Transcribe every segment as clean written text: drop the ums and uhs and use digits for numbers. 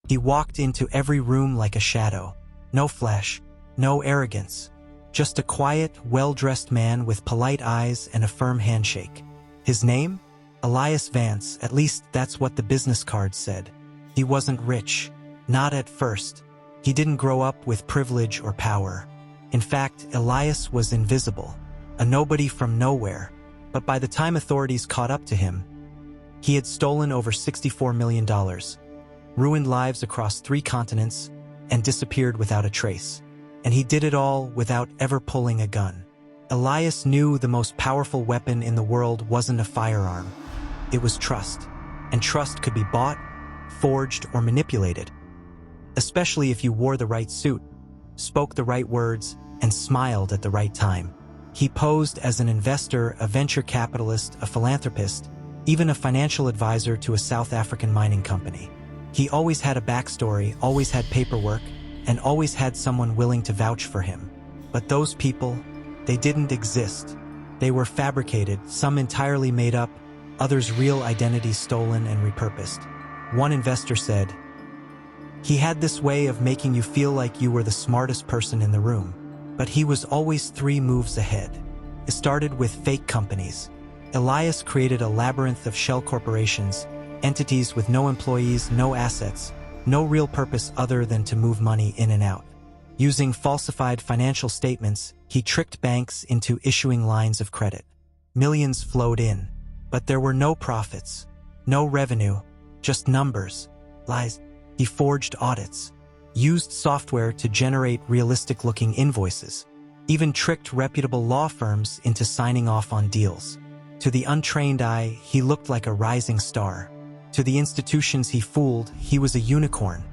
He walked into every room like a shadow. No flash, no arrogance. Just a quiet, well-dressed man with polite eyes and a firm handshake. His name? Elias Vance, at least that's what the business card said. He wasn't rich. Not at first. He didn't grow up with privilege or power. In fact, Elias was invisible. A nobody from nowhere. But by the time authorities caught up to him, he had stolen over $64 million, ruined lives across 3 continents, and disappeared without a trace. And he did it all without ever pulling a gun. Elias knew the most powerful weapon in the world wasn't a firearm. It was trust. And trust could be bought, forged, or manipulated. Especially if you wore the right suit, spoke the right words, and smiled at the right time. He posed as an investor, a venture capitalist, a philanthropist, even a financial advisor to a South African mining company. He always had a backstory, always had paperwork, and always had someone willing to vouch for him. But those people, they didn't exist. They were fabricated, some entirely made up, others real identities stolen and repurposed. One investor said, "He had this way of making you feel like you were the smartest person in the room. But he was always 3 moves ahead." It started with fake companies. Elias created a labyrinth of shell corporations, entities with no employees, no assets, no real purpose other than to move money in and out. Using falsified financial statements, he tricked banks into issuing lines of credit. Millions flowed in, but there were no profits, no revenue, just numbers, lies. He forged audits, used software to generate realistic-looking invoices, even tricked reputable law firms into signing off on deals. To the untrained eye, he looked like a rising star. To the institutions he fooled, he was a unicorn,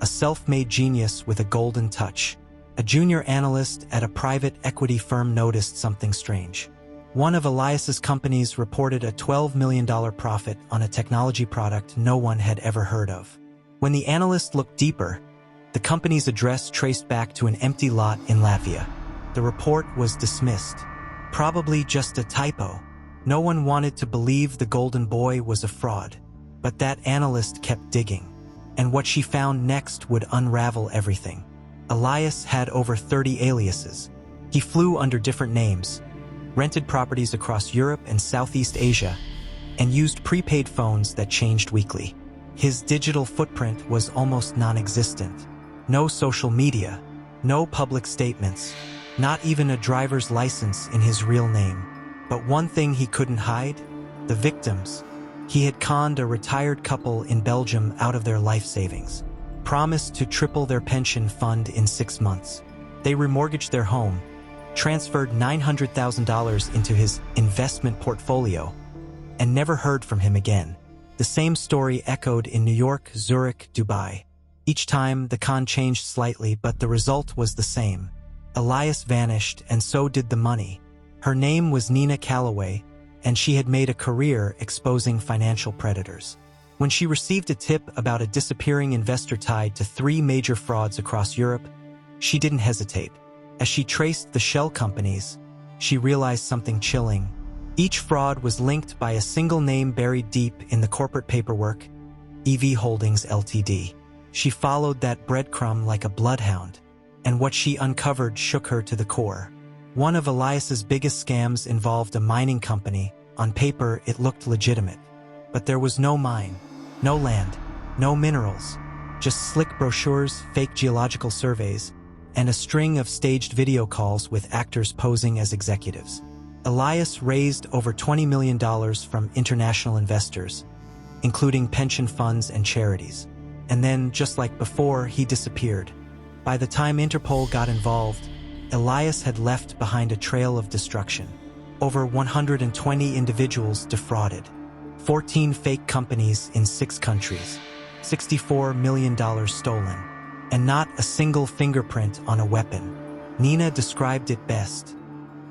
a self-made genius with a golden touch. A junior analyst at a private equity firm noticed something strange. One of Elias's companies reported a $12 million profit on a technology product no one had ever heard of. When the analyst looked deeper, the company's address traced back to an empty lot in Latvia. The report was dismissed. Probably just a typo. No one wanted to believe the golden boy was a fraud. But that analyst kept digging. And what she found next would unravel everything. Elias had over 30 aliases. He flew under different names, rented properties across Europe and Southeast Asia, and used prepaid phones that changed weekly. His digital footprint was almost non-existent. No social media, no public statements, not even a driver's license in his real name. But one thing he couldn't hide: the victims. He had conned a retired couple in Belgium out of their life savings, promised to triple their pension fund in 6 months. They remortgaged their home, transferred $900,000 into his investment portfolio, and never heard from him again. The same story echoed in New York, Zurich, Dubai. Each time, the con changed slightly, but the result was the same. Elias vanished, and so did the money. Her name was Nina Calloway, and she had made a career exposing financial predators. When she received a tip about a disappearing investor tied to 3 major frauds across Europe, she didn't hesitate. As she traced the shell companies, she realized something chilling. Each fraud was linked by a single name buried deep in the corporate paperwork: EV Holdings Ltd. She followed that breadcrumb like a bloodhound, and what she uncovered shook her to the core. One of Elias's biggest scams involved a mining company. On paper, it looked legitimate. But there was no mine, no land, no minerals, just slick brochures, fake geological surveys, and a string of staged video calls with actors posing as executives. Elias raised over $20 million from international investors, including pension funds and charities. And then, just like before, he disappeared. By the time Interpol got involved, Elias had left behind a trail of destruction. Over 120 individuals defrauded, 14 fake companies in 6 countries, $64 million stolen, and not a single fingerprint on a weapon. Nina described it best.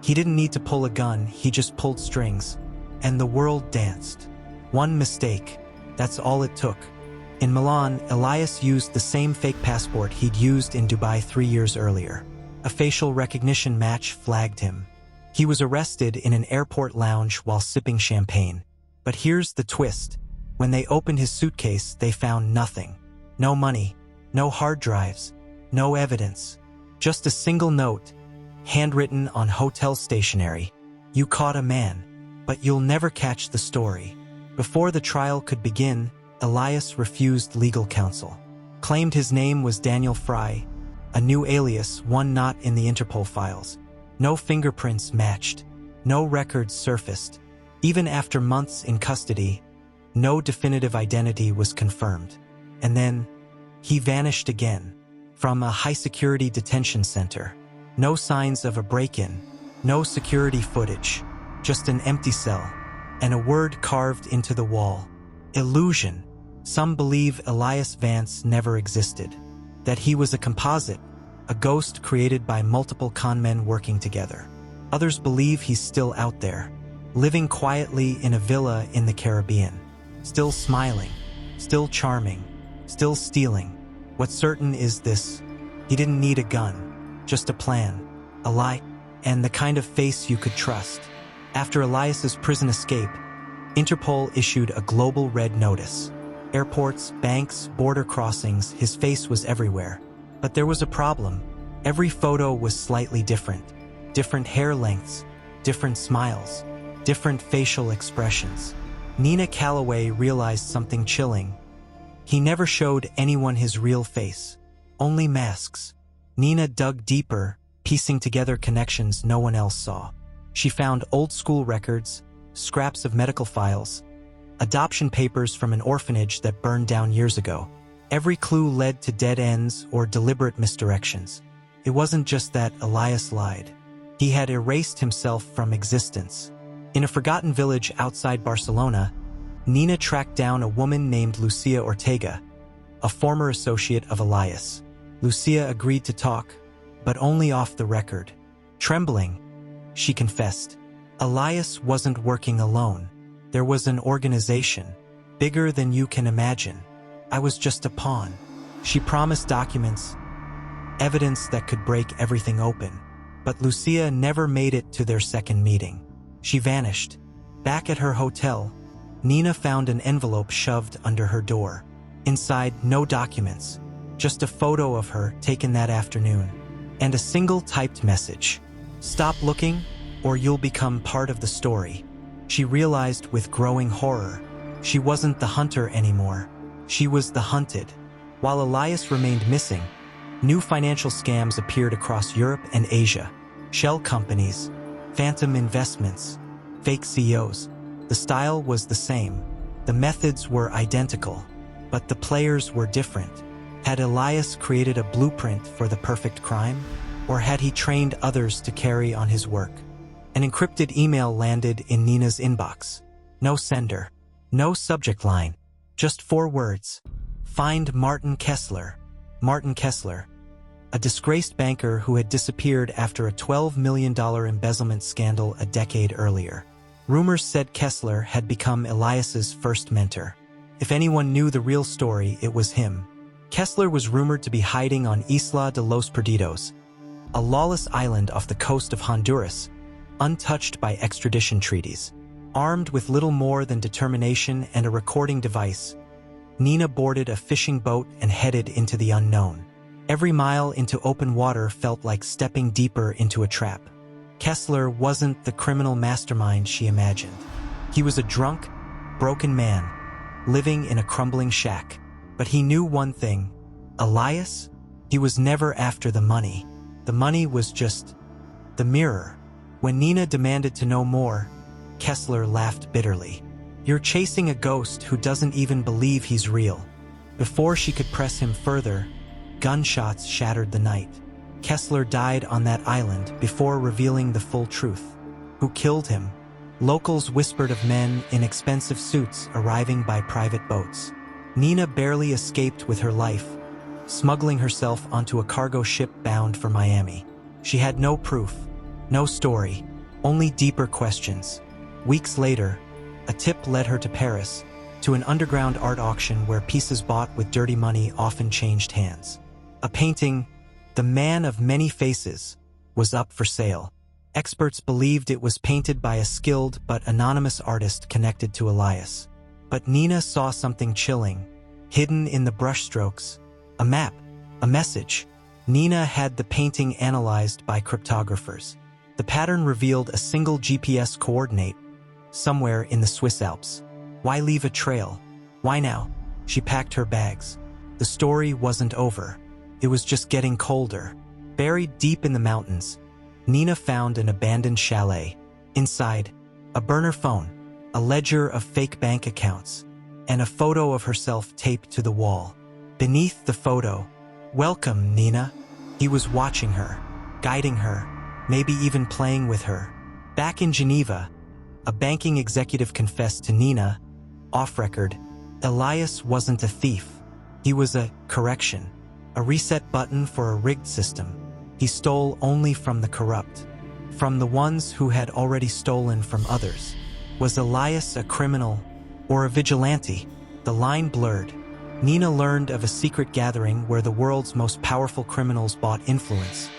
He didn't need to pull a gun, he just pulled strings, and the world danced. One mistake, that's all it took. In Milan, Elias used the same fake passport he'd used in Dubai 3 years earlier. A facial recognition match flagged him. He was arrested in an airport lounge while sipping champagne. But here's the twist. When they opened his suitcase, they found nothing. No money, no hard drives, no evidence. Just a single note, handwritten on hotel stationery. You caught a man, but you'll never catch the story. Before the trial could begin, Elias refused legal counsel. Claimed his name was Daniel Fry, a new alias, one not in the Interpol files. No fingerprints matched. No records surfaced. Even after months in custody, no definitive identity was confirmed. And then, he vanished again, from a high-security detention center. No signs of a break-in, no security footage, just an empty cell, and a word carved into the wall. Illusion. Some believe Elias Vance never existed, that he was a composite, a ghost created by multiple conmen working together. Others believe he's still out there, living quietly in a villa in the Caribbean, still smiling, still charming, still stealing. What's certain is this: he didn't need a gun, just a plan, a lie, and the kind of face you could trust. After Elias's prison escape, Interpol issued a global red notice. Airports, banks, border crossings, his face was everywhere. But there was a problem. Every photo was slightly different. Different hair lengths, different smiles, different facial expressions. Nina Calloway realized something chilling. He never showed anyone his real face, only masks. Nina dug deeper, piecing together connections no one else saw. She found old-school records, scraps of medical files, adoption papers from an orphanage that burned down years ago. Every clue led to dead ends or deliberate misdirections. It wasn't just that Elias lied. He had erased himself from existence. In a forgotten village outside Barcelona, Nina tracked down a woman named Lucia Ortega, a former associate of Elias. Lucia agreed to talk, but only off the record. Trembling, she confessed, Elias wasn't working alone. There was an organization, bigger than you can imagine. I was just a pawn. She promised documents, evidence that could break everything open. But Lucia never made it to their second meeting. She vanished. Back at her hotel, Nina found an envelope shoved under her door. Inside, no documents, just a photo of her taken that afternoon, and a single typed message: "Stop looking, or you'll become part of the story." She realized with growing horror, she wasn't the hunter anymore. She was the hunted. While Elias remained missing, new financial scams appeared across Europe and Asia. Shell companies, phantom investments, fake CEOs. The style was the same. The methods were identical, but the players were different. Had Elias created a blueprint for the perfect crime? Or had he trained others to carry on his work? An encrypted email landed in Nina's inbox. No sender, no subject line, just 4 words. Find Martin Kessler. Martin Kessler, a disgraced banker who had disappeared after a $12 million embezzlement scandal a decade earlier. Rumors said Kessler had become Elias's first mentor. If anyone knew the real story, it was him. Kessler was rumored to be hiding on Isla de los Perdidos, a lawless island off the coast of Honduras, untouched by extradition treaties. Armed with little more than determination and a recording device, Nina boarded a fishing boat and headed into the unknown. Every mile into open water felt like stepping deeper into a trap. Kessler wasn't the criminal mastermind she imagined. He was a drunk, broken man, living in a crumbling shack. But he knew one thing: Elias? He was never after the money. The money was just the mirror. When Nina demanded to know more, Kessler laughed bitterly. "You're chasing a ghost who doesn't even believe he's real." Before she could press him further, gunshots shattered the night. Kessler died on that island before revealing the full truth. Who killed him? Locals whispered of men in expensive suits arriving by private boats. Nina barely escaped with her life, smuggling herself onto a cargo ship bound for Miami. She had no proof, no story, only deeper questions. Weeks later, a tip led her to Paris, to an underground art auction where pieces bought with dirty money often changed hands. A painting, "The Man of Many Faces," was up for sale. Experts believed it was painted by a skilled but anonymous artist connected to Elias. But Nina saw something chilling. hidden in the brushstrokes, a map, a message. Nina had the painting analyzed by cryptographers. The pattern revealed a single GPS coordinate, somewhere in the Swiss Alps. Why leave a trail? Why now? She packed her bags. The story wasn't over. It was just getting colder. Buried deep in the mountains, Nina found an abandoned chalet. Inside, a burner phone, a ledger of fake bank accounts, and a photo of herself taped to the wall. Beneath the photo, "Welcome, Nina." He was watching her, guiding her, maybe even playing with her. Back in Geneva, a banking executive confessed to Nina, off record, Elias wasn't a thief. He was a correction, a reset button for a rigged system. He stole only from the corrupt, from the ones who had already stolen from others. Was Elias a criminal or a vigilante? The line blurred. Nina learned of a secret gathering where the world's most powerful criminals bought influence,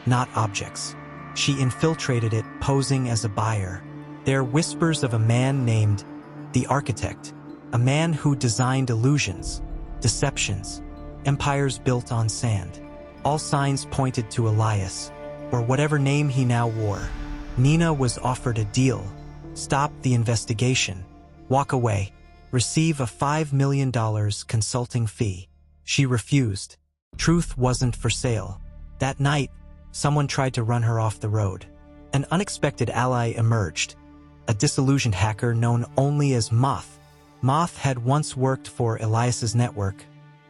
not objects. She infiltrated it, posing as a buyer. There were whispers of a man named the Architect, a man who designed illusions, deceptions, empires built on sand. All signs pointed to Elias, or whatever name he now wore. Nina was offered a deal. Stop the investigation. Walk away. Receive a $5 million consulting fee. She refused. Truth wasn't for sale. That night, someone tried to run her off the road. An unexpected ally emerged, a disillusioned hacker known only as Moth. Moth had once worked for Elias's network,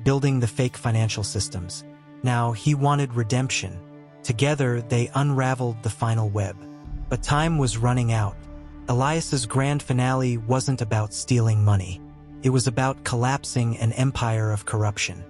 building the fake financial systems. Now he wanted redemption. Together, they unraveled the final web. But time was running out. Elias's grand finale wasn't about stealing money. It was about collapsing an empire of corruption.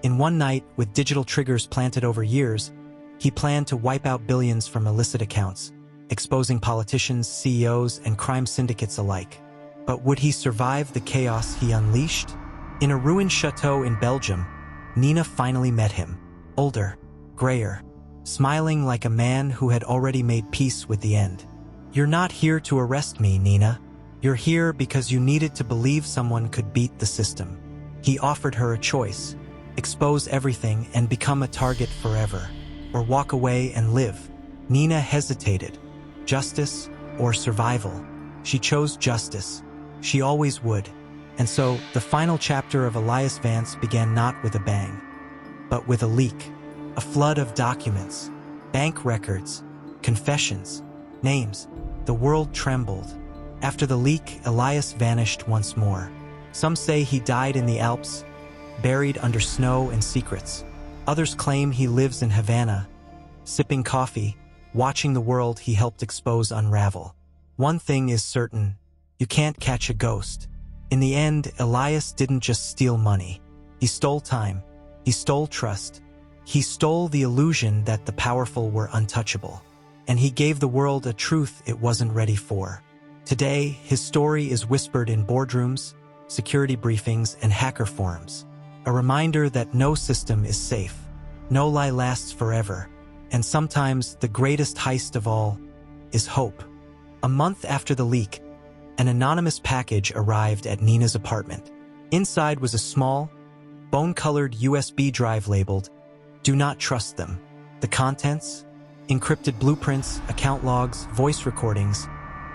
In one night, with digital triggers planted over years, he planned to wipe out billions from illicit accounts, exposing politicians, CEOs, and crime syndicates alike. But would he survive the chaos he unleashed? In a ruined chateau in Belgium, Nina finally met him. Older, grayer, smiling like a man who had already made peace with the end. "You're not here to arrest me, Nina. You're here because you needed to believe someone could beat the system." He offered her a choice: expose everything and become a target forever, or walk away and live. Nina hesitated. Justice or survival? She chose justice. She always would. And so, the final chapter of Elias Vance began not with a bang, but with a leak. A flood of documents, bank records, confessions, names. The world trembled. After the leak, Elias vanished once more. Some say he died in the Alps, buried under snow and secrets. Others claim he lives in Havana, sipping coffee, watching the world he helped expose unravel. One thing is certain: you can't catch a ghost. In the end, Elias didn't just steal money. He stole time. He stole trust. He stole the illusion that the powerful were untouchable. And he gave the world a truth it wasn't ready for. Today, his story is whispered in boardrooms, security briefings, and hacker forums. A reminder that no system is safe. No lie lasts forever. And sometimes the greatest heist of all is hope. A month after the leak, an anonymous package arrived at Nina's apartment. Inside was a small, bone-colored USB drive labeled, "Do not trust them." The contents? Encrypted blueprints, account logs, voice recordings,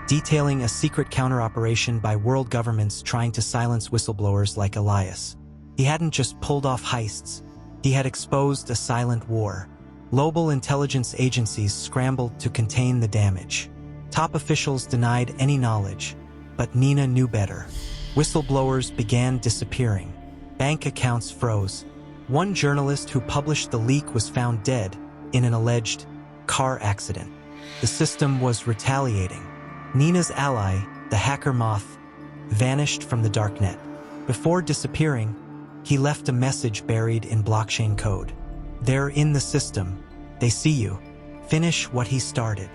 detailing a secret counter-operation by world governments trying to silence whistleblowers like Elias. He hadn't just pulled off heists. He had exposed a silent war. Global intelligence agencies scrambled to contain the damage. Top officials denied any knowledge, but Nina knew better. Whistleblowers began disappearing. Bank accounts froze. One journalist who published the leak was found dead in an alleged car accident. The system was retaliating. Nina's ally, the hacker Moth, vanished from the darknet. Before disappearing, he left a message buried in blockchain code. "They're in the system. They see you. Finish what he started."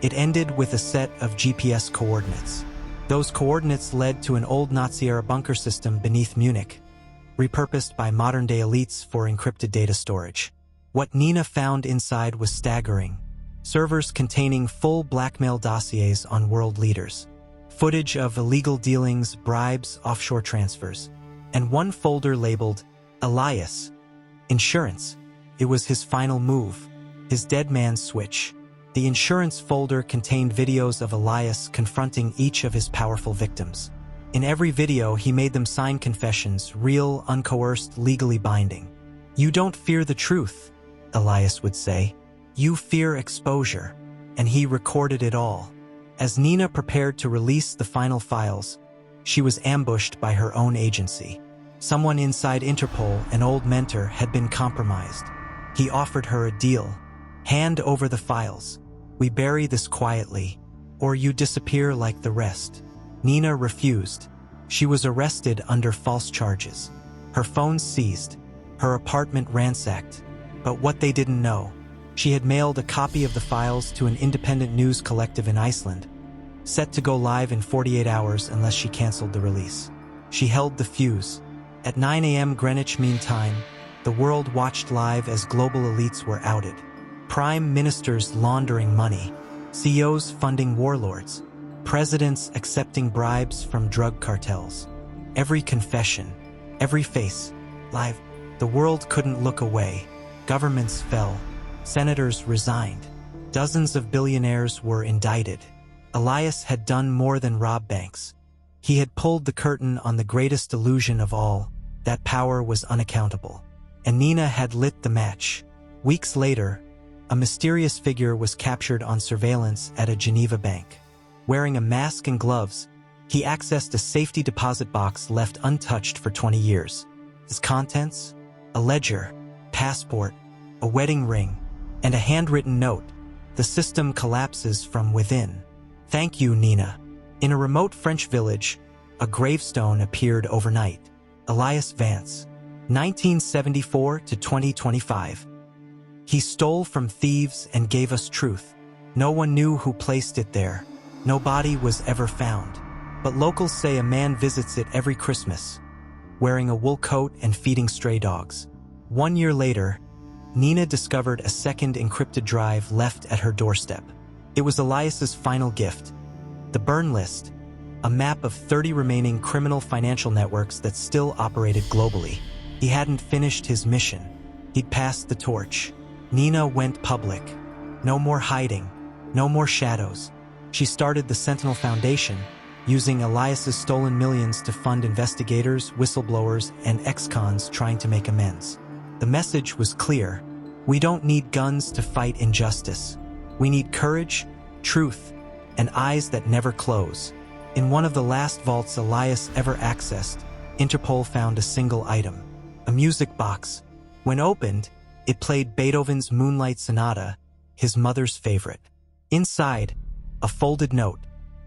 It ended with a set of GPS coordinates. Those coordinates led to an old Nazi-era bunker system beneath Munich, repurposed by modern-day elites for encrypted data storage. What Nina found inside was staggering. Servers containing full blackmail dossiers on world leaders. Footage of illegal dealings, bribes, offshore transfers. and one folder labeled Elias, insurance. It was his final move, his dead man's switch. The insurance folder contained videos of Elias confronting each of his powerful victims. In every video, he made them sign confessions, real, uncoerced, legally binding. "You don't fear the truth," Elias would say. "You fear exposure." And he recorded it all. As Nina prepared to release the final files, she was ambushed by her own agency. Someone inside Interpol, an old mentor, had been compromised. He offered her a deal. "Hand over the files. We bury this quietly, or you disappear like the rest." Nina refused. She was arrested under false charges. Her phone seized, her apartment ransacked. But what they didn't know, she had mailed a copy of the files to an independent news collective in Iceland, set to go live in 48 hours unless she canceled the release. She held the fuse. At 9 a.m. Greenwich Mean Time, the world watched live as global elites were outed. Prime ministers laundering money, CEOs funding warlords, presidents accepting bribes from drug cartels. Every confession, every face, live. The world couldn't look away. Governments fell. Senators resigned. Dozens of billionaires were indicted. Elias had done more than rob banks. He had pulled the curtain on the greatest illusion of all, that power was unaccountable. And Nina had lit the match. Weeks later, a mysterious figure was captured on surveillance at a Geneva bank. Wearing a mask and gloves, he accessed a safety deposit box left untouched for 20 years. His contents? A ledger, passport, a wedding ring, and a handwritten note. The system collapses from within. "Thank you, Nina." In a remote French village, a gravestone appeared overnight. Elias Vance, 1974 to 2025. He stole from thieves and gave us truth. No one knew who placed it there. No body was ever found. But locals say a man visits it every Christmas, wearing a wool coat and feeding stray dogs. 1 year later, Nina discovered a second encrypted drive left at her doorstep. It was Elias's final gift. The burn list, a map of 30 remaining criminal financial networks that still operated globally. He hadn't finished his mission. He'd passed the torch. Nina went public. No more hiding. No more shadows. She started the Sentinel Foundation, using Elias's stolen millions to fund investigators, whistleblowers, and ex-cons trying to make amends. The message was clear. We don't need guns to fight injustice. We need courage, truth, and eyes that never close. In one of the last vaults Elias ever accessed, Interpol found a single item, a music box. When opened, it played Beethoven's Moonlight Sonata, his mother's favorite. Inside, a folded note.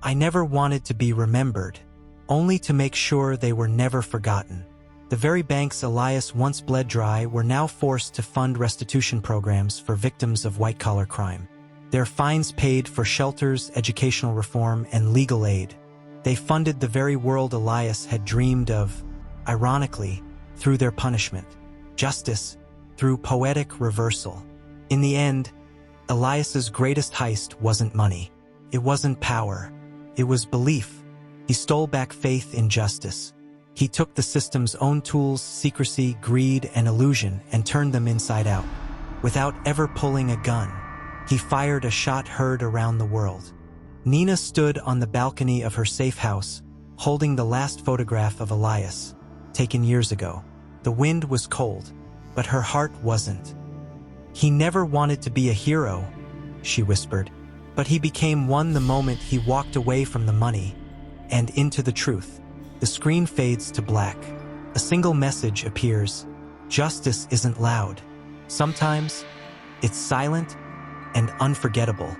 "I never wanted to be remembered, only to make sure they were never forgotten." The very banks Elias once bled dry were now forced to fund restitution programs for victims of white-collar crime. Their fines paid for shelters, educational reform, and legal aid. They funded the very world Elias had dreamed of, ironically, through their punishment. Justice, through poetic reversal. In the end, Elias's greatest heist wasn't money. It wasn't power. It was belief. He stole back faith in justice. He took the system's own tools, secrecy, greed, and illusion, and turned them inside out. Without ever pulling a gun, he fired a shot heard around the world. Nina stood on the balcony of her safe house, holding the last photograph of Elias, taken years ago. The wind was cold, but her heart wasn't. "He never wanted to be a hero," she whispered, "but he became one the moment he walked away from the money and into the truth." The screen fades to black. A single message appears. Justice isn't loud. Sometimes, it's silent and unforgettable.